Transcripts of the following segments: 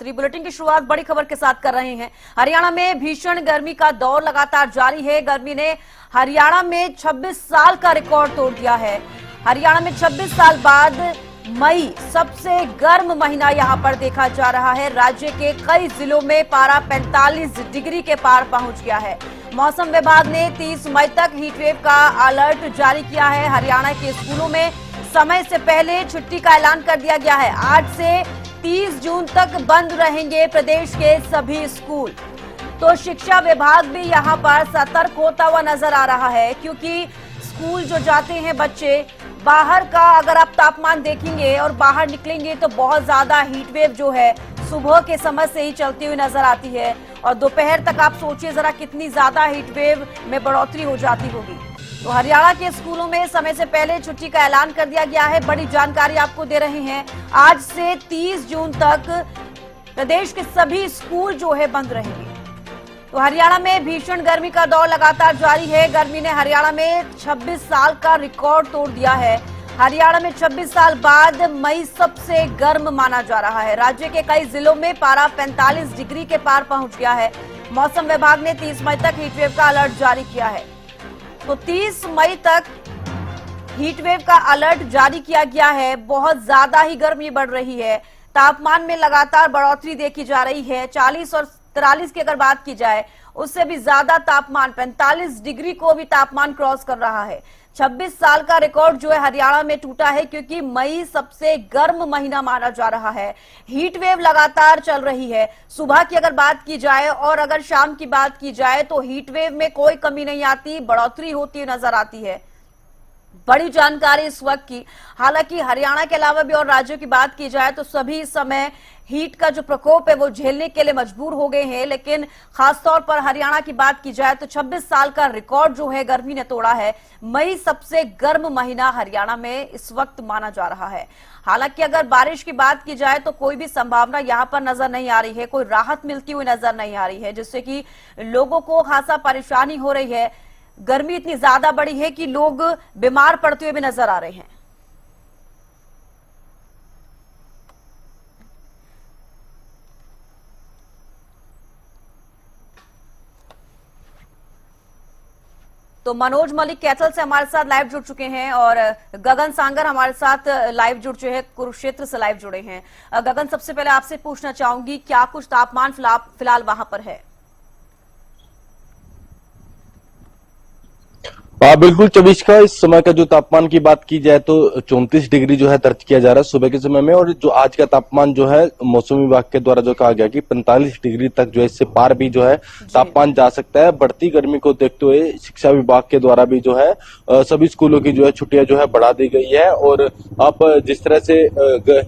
Bulletin की शुरुआत बड़ी खबर के साथ कर रहे हैं। हरियाणा में भीषण गर्मी का दौर लगातार जारी है। गर्मी ने हरियाणा में 26 साल का रिकॉर्ड तोड़ दिया है। हरियाणा में 26 साल बाद मई सबसे गर्म महीना यहां पर देखा जा रहा है। राज्य के कई जिलों में पारा 45 डिग्री के पार पहुंच गया है। मौसम विभाग ने 30 मई तक हीटवेव का अलर्ट जारी किया है। हरियाणा के स्कूलों में समय से पहले छुट्टी का ऐलान कर दिया गया है। आज से 30 जून तक बंद रहेंगे प्रदेश के सभी स्कूल। तो शिक्षा विभाग भी यहां पर सतर्क होता हुआ नजर आ रहा है, क्योंकि स्कूल जो जाते हैं बच्चे, बाहर का अगर आप तापमान देखेंगे और बाहर निकलेंगे तो बहुत ज्यादा हीटवेव जो है सुबह के समय से ही चलती हुई नजर आती है और दोपहर तक आप सोचिए जरा कितनी ज्यादा हीटवेव में बढ़ोतरी हो जाती होगी। तो हरियाणा के स्कूलों में समय से पहले छुट्टी का ऐलान कर दिया गया है। बड़ी जानकारी आपको दे रहे हैं। आज से 30 जून तक प्रदेश के सभी स्कूल जो है बंद रहेंगे। तो हरियाणा में भीषण गर्मी का दौर लगातार जारी है। गर्मी ने हरियाणा में 26 साल का रिकॉर्ड तोड़ दिया है। हरियाणा में 26 साल बाद मई सबसे गर्म माना जा रहा है। राज्य के कई जिलों में पारा 45 डिग्री के पार पहुंच गया है। मौसम विभाग ने 30 मई तक हीटवेव का अलर्ट जारी किया है। तो 30 मई तक हीटवेव का अलर्ट जारी किया गया है। बहुत ज्यादा ही गर्मी बढ़ रही है। तापमान में लगातार बढ़ोतरी देखी जा रही है। 40 और 43 की अगर बात की जाए, उससे भी ज्यादा तापमान 45 डिग्री को भी तापमान क्रॉस कर रहा है। 26 साल का रिकॉर्ड जो है हरियाणा में टूटा है, क्योंकि मई सबसे गर्म महीना माना जा रहा है। हीट वेव लगातार चल रही है। सुबह की अगर बात की जाए और अगर शाम की बात की जाए तो हीट वेव में कोई कमी नहीं आती, बढ़ोतरी होती नजर आती है। बड़ी जानकारी इस वक्त की। हालांकि हरियाणा के अलावा भी और राज्यों की बात की जाए तो सभी इस समय हीट का जो प्रकोप है वो झेलने के लिए मजबूर हो गए हैं, लेकिन खासतौर पर हरियाणा की बात की जाए तो 26 साल का रिकॉर्ड जो है गर्मी ने तोड़ा है। मई सबसे गर्म महीना हरियाणा में इस वक्त माना जा रहा है। हालांकि अगर बारिश की बात की जाए तो कोई भी संभावना यहां पर नजर नहीं आ रही है, कोई राहत मिलती हुई नजर नहीं आ रही है, जिससे कि लोगों को खासा परेशानी हो रही है। गर्मी इतनी ज्यादा बढ़ी है कि लोग बीमार पड़ते हुए भी नजर आ रहे हैं। तो मनोज मलिक कैथल से हमारे साथ लाइव जुड़ चुके हैं और गगन सांगर हमारे साथ लाइव जुड़ चुके हैं, कुरुक्षेत्र से लाइव जुड़े हैं। गगन, सबसे पहले आपसे पूछना चाहूंगी, क्या कुछ तापमान फिलहाल वहां पर है? बिल्कुल चविश का इस समय का जो तापमान की बात की जाए तो 34 डिग्री जो है दर्ज किया जा रहा है सुबह के समय में। और जो आज का तापमान जो है मौसम विभाग के द्वारा जो कहा गया कि 45 डिग्री तक जो है इससे पार भी जो है तापमान जा सकता है। बढ़ती गर्मी को देखते हुए शिक्षा विभाग के द्वारा भी जो है सभी स्कूलों की जो है छुट्टियां जो है बढ़ा दी गई है। और अब जिस तरह से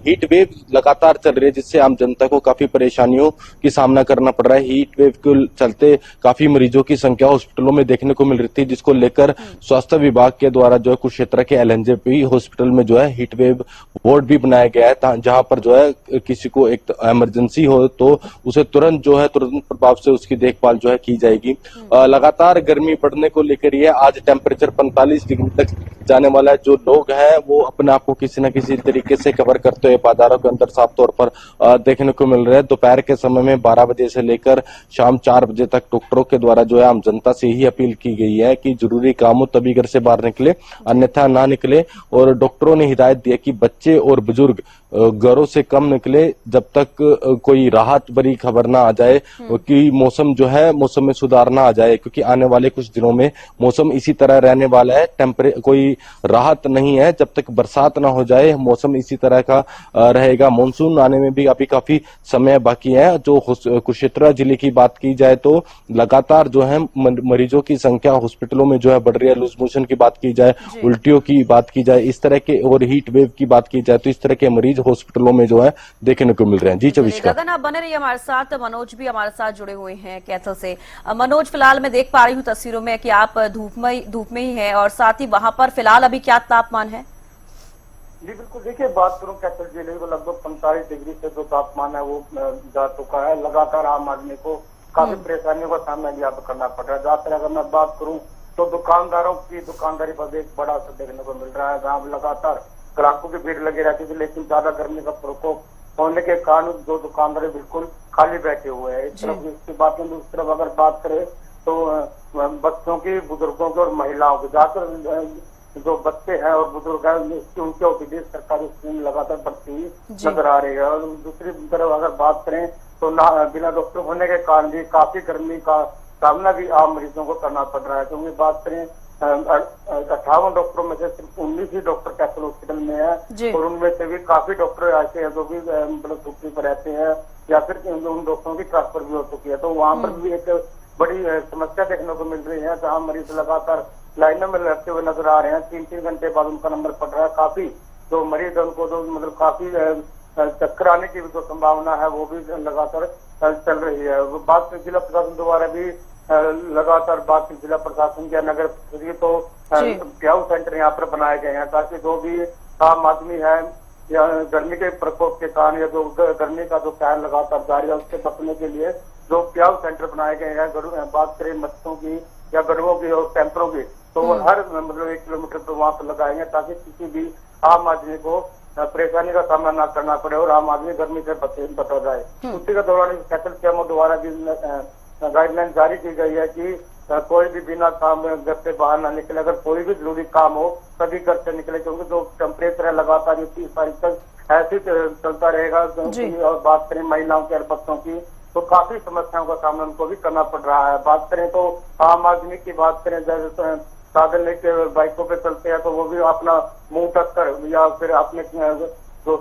हीट वेव लगातार चल रही है, जिससे आम जनता को काफी परेशानियों की सामना करना पड़ रहा है। हीट वेव के चलते काफी मरीजों की संख्या हॉस्पिटलों में देखने को मिल रही थी, जिसको लेकर स्वास्थ्य विभाग के द्वारा जो है कुरुक्षेत्र के एलएनजेपी हॉस्पिटल में जो है हीट वेव वार्ड भी बनाया गया है, जहां पर जो है किसी को एक इमरजेंसी हो तो उसे तुरंत प्रभाव से उसकी देखभाल जो है की जाएगी। लगातार गर्मी बढ़ने को लेकर ये आज टेम्परेचर 45 डिग्री तक जाने वाला है। जो लोग हैं वो अपने आप को किसी न किसी तरीके से कवर करते हुए बाजारों के अंदर साफ तौर पर देखने को मिल रहे हैं। दोपहर के समय में 12 बजे से लेकर शाम 4 बजे तक डॉक्टरों के द्वारा जो है आम जनता से ही अपील की गई है कि जरूरी काम हो तभी घर से बाहर निकले, अन्यथा ना निकले। और डॉक्टरों ने हिदायत दी है कि बच्चे और बुजुर्ग घरों से कम निकले जब तक कोई राहत भरी खबर ना आ जाए कि मौसम जो है मौसम में सुधार ना आ जाए, क्योंकि आने वाले कुछ दिनों में मौसम इसी तरह रहने वाला है। कोई राहत नहीं है जब तक बरसात ना हो जाए, मौसम इसी तरह का रहेगा। मानसून आने में भी अभी काफी समय बाकी है। जो कुरुक्षेत्र जिले की बात की जाए तो लगातार जो है मरीजों की संख्या हॉस्पिटलों में जो है बढ़ रही है। लूज मोशन की बात की जाए, उल्टियों की बात की जाए, इस तरह के, और हीट वेव की बात की जाए तो इस तरह के मरीज हॉस्पिटलों में जो है देखने को मिल रहे हैं। जी चविष्का। गगन, आप बने रहिए हमारे साथ। मनोज भी हमारे साथ जुड़े हुए हैं कैथल से। मनोज, फिलहाल मैं देख पा रही हूँ तस्वीरों में कि आप धूप में ही हैं और साथ ही वहां पर फिलहाल अभी क्या तापमान है? जी बिल्कुल, देखिए बात करूं कैथल जिले को लगभग 45 डिग्री से जो तापमान है वो जा चुका है। लगातार आम आदमी को काफी परेशानियों का सामना यहाँ करना पड़ रहा है। ज्यादातर अगर मैं बात करूं तो दुकानदारों की दुकानदारी पर एक बड़ा असर देखने को मिल रहा है, जहाँ लगातार ग्राहकों की भीड़ लगी रहती थी, लेकिन ज्यादा गर्मी का प्रकोप होने के कारण जो दुकानदार बिल्कुल खाली बैठे हुए हैं। इस तरफ इसकी बात में दूसरी तरफ अगर बात करें तो बच्चों की, बुजुर्गों की और महिलाओं की, ज्यादातर जो बच्चे हैं और बुजुर्ग हैं उनके ओपीडी सरकारी स्कीम लगातार बढ़ती हुई नजर आ रही है। और दूसरी तरफ अगर बात करें तो बिना डॉक्टर होने के कारण भी काफी गर्मी का सामना भी आम मरीजों को करना पड़ रहा है। क्योंकि बात करें 58 डॉक्टरों में से सिर्फ 19 ही डॉक्टर कैपिटल हॉस्पिटल में है और उनमें से भी काफी डॉक्टर ऐसे हैं जो भी मतलब छुट्टी पर रहते हैं या फिर उन डॉक्टरों की ट्रांसफर भी हो चुकी है। तो वहाँ पर भी एक बड़ी समस्या देखने को मिल रही है जहाँ मरीज लगातार लाइनों में लड़ते हुए नजर आ रहे हैं। 3-3 घंटे बाद उनका नंबर पड़ रहा है। काफी जो मरीज है उनको जो मतलब काफी चक्कर आने की भी जो संभावना है वो भी लगातार चल रही है। बात जिला प्रशासन द्वारा भी लगातार बात जिला प्रशासन के नगर तो प्याऊ सेंटर यहाँ पर बनाए गए हैं ताकि जो भी आम आदमी है या गर्मी के प्रकोप के कारण या जो गर्मी का जो कहर लगातार जारी है उससे बचने के लिए जो प्याऊ सेंटर बनाए गए हैं, बात करें मच्छरों की या गरुओं की और कैंपरों की, तो वो हर मतलब 1 किलोमीटर पर वहाँ पर लगाएंगे ताकि किसी भी आम आदमी को परेशानी का सामना न करना पड़े और आम आदमी गर्मी से बचा जाए। उसी के दौरान स्पेशल सीएमओ द्वारा भी गाइडलाइन जारी की गई है कि कोई भी बिना काम घर से बाहर ना निकले। अगर कोई भी जरूरी काम हो तभी घर से निकले क्योंकि जो टेम्परेचर है लगातार 30 तारीख तक ऐसे चलता रहेगा। और बात करें महिलाओं के और बच्चों की तो काफी समस्याओं का सामना उनको भी करना पड़ रहा है। बात करें तो आम आदमी की बात करें जैसे साधन लेके बाइकों पे चलते हैं तो वो भी अपना मुंह ढक कर या फिर अपने जो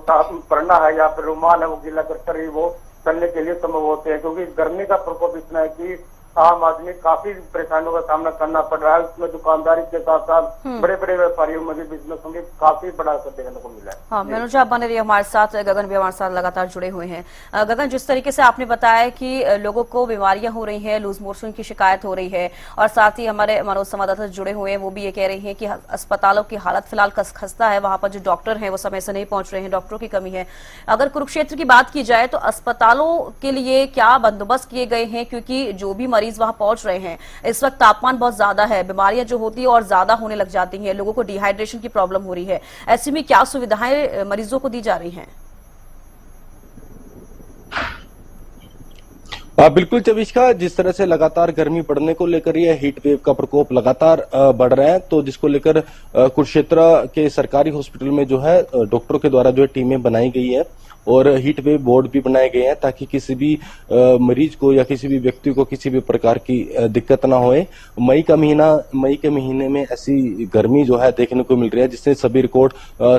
पढ़ना है या फिर रुमाल है वो गीला कर ही वो चलने के लिए संभव होते हैं। क्योंकि गर्मी का प्रकोप इतना है कि आम आदमी काफी परेशानियों का सामना करना पड़ रहा है। उसमें दुकानदारी के साथ साथ बड़े बड़े व्यापारियों में भी बिजनेस में काफी बड़ा असर देखने को मिला है। हाँ, मनोज आप बने रहिए हमारे साथ, गगन भी हमारे साथ लगातार जुड़े हुए हैं। गगन, जिस तरीके से आपने बताया कि लोगों को बीमारियां हो रही हैं, लूज मोशन की शिकायत हो रही है और साथ ही हमारे मनोज संवाददाता जुड़े हुए हैं वो भी ये कह रही है कि अस्पतालों की हालत फिलहाल खस्ता है, वहां पर जो डॉक्टर हैं वो समय से नहीं पहुंच रहे हैं, डॉक्टरों की कमी है। अगर कुरुक्षेत्र की बात की जाए तो अस्पतालों के लिए क्या बंदोबस्त किए गए हैं? क्योंकि जो भी मरीज वहां पहुंच रहे हैं इस वक्त तापमान बहुत ज्यादा है, बीमारियां जो होती है और ज्यादा होने लग जाती हैं, लोगों को डिहाइड्रेशन की प्रॉब्लम हो रही है, ऐसे में क्या सुविधाएं मरीजों को दी जा रही हैं? बिल्कुल चविष्का, जिस तरह से लगातार गर्मी बढ़ने को लेकर यह हीट वेव का प्रकोप लगातार बढ़ रहा है तो जिसको लेकर कुरुक्षेत्र के सरकारी हॉस्पिटल में जो है डॉक्टरों के द्वारा जो है टीमें बनाई गई है और हीट वेव बोर्ड भी बनाए गए हैं ताकि किसी भी मरीज को या किसी भी व्यक्ति को किसी भी प्रकार की दिक्कत ना होए। मई के महीने में ऐसी गर्मी जो है देखने को मिल रही है जिससे सभी रिकॉर्ड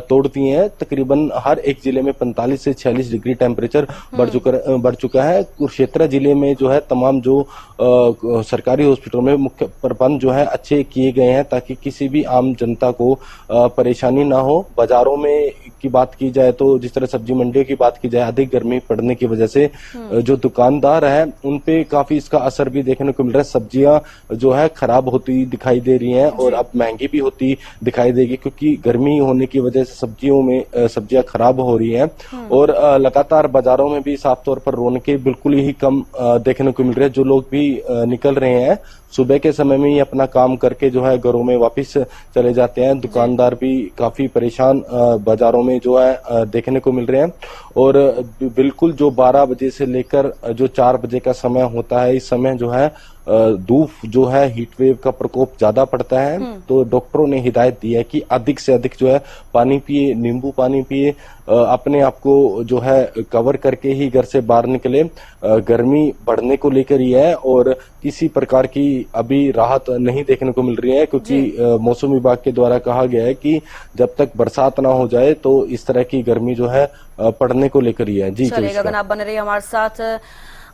तोड़ दिए हैं। तकरीबन हर एक जिले में 45 से 46 डिग्री टेम्परेचर बढ़ चुका है। कुरुक्षेत्र जिले में जो है तमाम जो सरकारी हॉस्पिटलों में मुख्य प्रबंध जो है अच्छे किए गए हैं ताकि किसी भी आम जनता को परेशानी ना हो। बाजारों में की बात की जाए तो जिस तरह सब्जी मंडियों की बात की जाए अधिक गर्मी पड़ने की वजह से जो दुकानदार है उनपे काफी इसका असर भी देखने को मिल रहा है। सब्जियां जो है खराब होती दिखाई दे रही हैं और अब महंगी भी होती दिखाई देगी क्योंकि गर्मी होने की वजह से सब्जियां खराब हो रही हैं और लगातार बाजारों में भी साफ तौर पर रौनकें बिल्कुल ही कम देखने को मिल रही है। जो लोग भी निकल रहे हैं सुबह के समय में ही अपना काम करके जो है घरों में वापस चले जाते हैं। दुकानदार भी काफी परेशान बाजारों में जो है देखने को मिल रहे हैं और बिल्कुल जो 12 बजे से लेकर जो 4 बजे का समय होता है इस समय जो है धूप जो है हीट वेव का प्रकोप ज्यादा पड़ता है तो डॉक्टरों ने हिदायत दी है कि अधिक से अधिक जो है पानी पिए, नींबू पानी पिए, अपने आप को जो है कवर करके ही घर से बाहर निकले। गर्मी बढ़ने को लेकर ही है और किसी प्रकार की अभी राहत नहीं देखने को मिल रही है क्योंकि मौसम विभाग के द्वारा कहा गया है कि जब तक बरसात ना हो जाए तो इस तरह की गर्मी जो है पड़ने को लेकर ही है। जी गगन, आप बने रहिए हमारे साथ।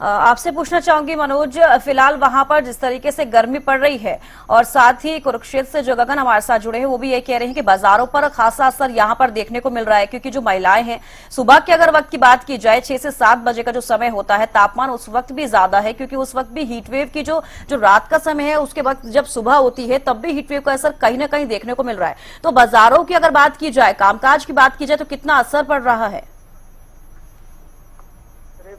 आपसे पूछना चाहूंगी मनोज, फिलहाल वहां पर जिस तरीके से गर्मी पड़ रही है और साथ ही कुरुक्षेत्र से जो गगन हमारे साथ जुड़े हैं वो भी ये कह रहे हैं कि बाजारों पर खासा असर यहां पर देखने को मिल रहा है क्योंकि जो महिलाएं हैं सुबह के अगर वक्त की बात की जाए 6 से 7 बजे का जो समय होता है तापमान उस वक्त भी ज्यादा है क्योंकि उस वक्त भी हीटवेव की जो रात का समय है उसके वक्त जब सुबह होती है तब भी हीटवेव का असर कहीं ना कहीं देखने को मिल रहा है। तो बाजारों की अगर बात की जाए, कामकाज की बात की जाए तो कितना असर पड़ रहा है?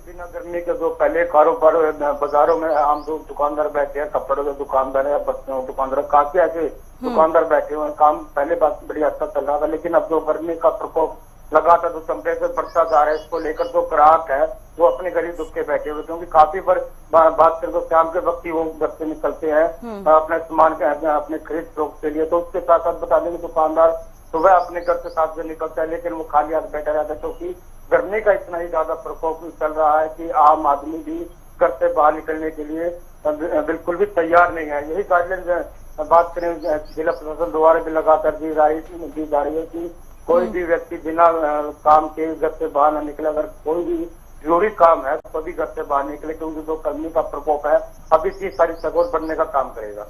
बिना गर्मी के जो पहले कारोबार बाजारों में आम जो दुकानदार बैठे हैं, कपड़ों के दुकानदार है, बच्चों के दुकानदार, काफी ऐसे दुकानदार बैठे हुए हैं। काम पहले बात बड़ी हद तक चल रहा था लेकिन अब जो गर्मी का प्रकोप लगातार जो टेम्परेचर बढ़ता जा रहा है, इसको लेकर जो ग्राहक है वो अपने गरीब दुख के बैठे हुए, क्योंकि काफी बात करें तो शाम के वक्त ही वो घर से निकलते हैं अपने सामान के अपने खरीद फरोख्त के लिए। तो उसके साथ साथ बता दें कि दुकानदार सुबह अपने घर से 7 बजे निकलता है, लेकिन वो खाली हाथ बैठा रहता है, क्योंकि गर्मी का इतना ही ज्यादा प्रकोप चल रहा है कि आम आदमी भी घर से बाहर निकलने के लिए बिल्कुल भी तैयार नहीं है। यही गाइडलाइन बात करें जिला प्रशासन द्वारा भी लगातार दी जा रही है कि कोई भी व्यक्ति बिना काम के घर से बाहर न निकले। अगर कोई भी जरूरी काम है तो भी घर से बाहर निकले, क्योंकि जो गर्मी का प्रकोप है अभी इतनी सारी सगोर बढ़ने का काम करेगा।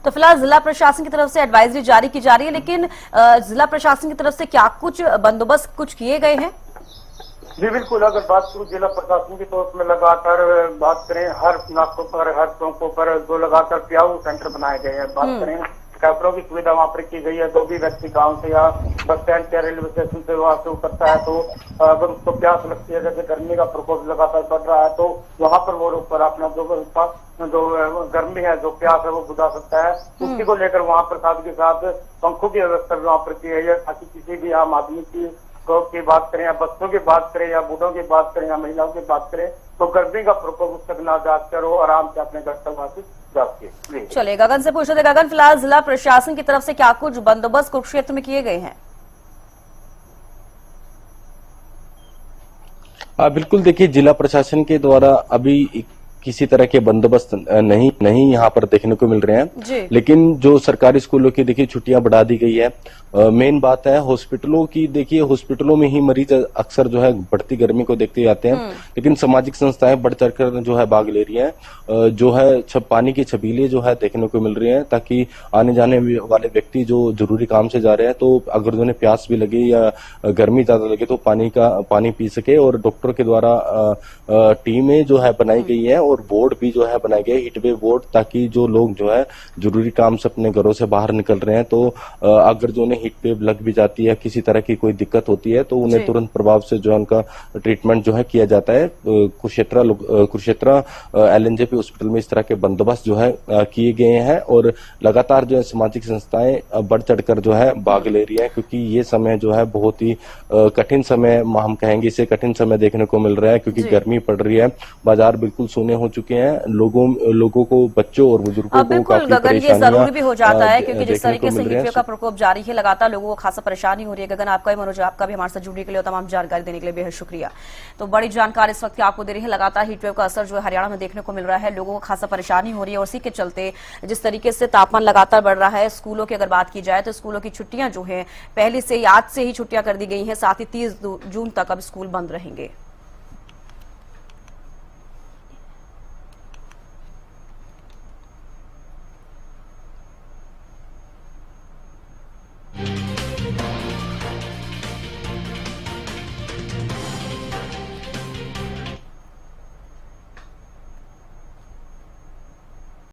तो फिलहाल जिला प्रशासन की तरफ से एडवाइजरी जारी की जा रही है, लेकिन जिला प्रशासन की तरफ से क्या कुछ बंदोबस्त कुछ किए गए हैं? जी बिल्कुल, अगर बात करूँ जिला प्रशासन की तो उसमें लगातार बात करें हर नाकों पर, हर चौकों पर जो लगातार प्याऊ सेंटर बनाए गए हैं। बात करें कैमरों की सुविधा वहाँ पर की गई है। जो भी व्यक्ति गांव से या बस स्टैंड या रेलवे स्टेशन से वहाँ से उतरता है तो अगर उसको प्यास लगती है, जैसे गर्मी का प्रकोप लगातार बढ़ रहा है, तो वहाँ पर वो ऊपर अपना जो गर्मी है, जो प्यास है वो बुझा सकता है। उसी को लेकर वहाँ पर साथ के साथ पंखों की व्यवस्था वहाँ पर की गई है, ताकि किसी भी आम आदमी की बात करें या बच्चों की बात करें या बूढ़ों की बात करें या महिलाओं की बात करें तो गर्मी का प्रकोप उस तक ना जाकर वो आराम से अपने घर तक वापस जा सके। चलिए गगन से पूछ रहे थे। गगन, फिलहाल जिला प्रशासन की तरफ से क्या कुछ बंदोबस्त कुरुक्षेत्र में किए गए हैं? बिल्कुल, देखिए जिला प्रशासन के द्वारा अभी किसी तरह के बंदोबस्त नहीं यहाँ पर देखने को मिल रहे हैं, लेकिन जो सरकारी स्कूलों की देखिए छुट्टियां बढ़ा दी गई है। मेन बात है हॉस्पिटलों की, देखिए हॉस्पिटलों में ही मरीज अक्सर जो है बढ़ती गर्मी को देखते जाते हैं, लेकिन सामाजिक संस्थाएं बढ़ चढ़कर जो है भाग ले रही हैं, जो है पानी की छबीलें जो है देखने को मिल रही हैं, ताकि आने जाने वाले व्यक्ति जो जरूरी काम से जा रहे हैं तो अगर उन्हें प्यास भी लगे या गर्मी ज्यादा लगे तो पानी पी सके। और डॉक्टर के द्वारा टीमें जो है बनाई गई है और बोर्ड भी जो है बनाए गए, हीटवेव बोर्ड, ताकि जो लोग जो है जरूरी काम से अपने घरों से बाहर निकल रहे हैं तो अगर जो उन्हें हीटवेव लग भी जाती है, किसी तरह की कोई दिक्कत होती है तो उन्हें तुरंत प्रभाव से जो है उनका ट्रीटमेंट जो है किया जाता है। कुरुक्षेत्र LNJP हॉस्पिटल में इस तरह के बंदोबस्त जो है किए गए हैं और लगातार जो है सामाजिक संस्थाएं बढ़ चढ़कर जो है भाग ले रही है, क्योंकि ये समय जो है बहुत ही कठिन समय, हम कहेंगे इसे कठिन समय देखने को मिल रहा है, क्योंकि गर्मी पड़ रही है, बाजार बिल्कुल सोने हो चुके हैं, लोगों को, बच्चों और बुजुर्गों को काफी परेशानियां जरूरी भी हो जाता है, क्योंकि जिस तरीके से हीटवेव का प्रकोप जारी है, लगातार लोगों को खासा परेशानी हो रही है। गगन, आपका मनोज, आपका भी हमारे साथ जुड़ने के लिए और तमाम जानकारी देने के लिए बेहद शुक्रिया। तो बड़ी जानकारी इस वक्त आपको दे रही है। लगातार हीटवेव का असर जो है हरियाणा में देखने को मिल रहा है, लोगों को खासा परेशानी हो रही है और उसी के चलते जिस तरीके से तापमान लगातार बढ़ रहा है, स्कूलों की अगर बात की जाए तो स्कूलों की छुट्टियां जो है पहले से ही, आज से ही छुट्टियां कर दी गई हैं, साथ ही 30 जून तक अब स्कूल बंद रहेंगे।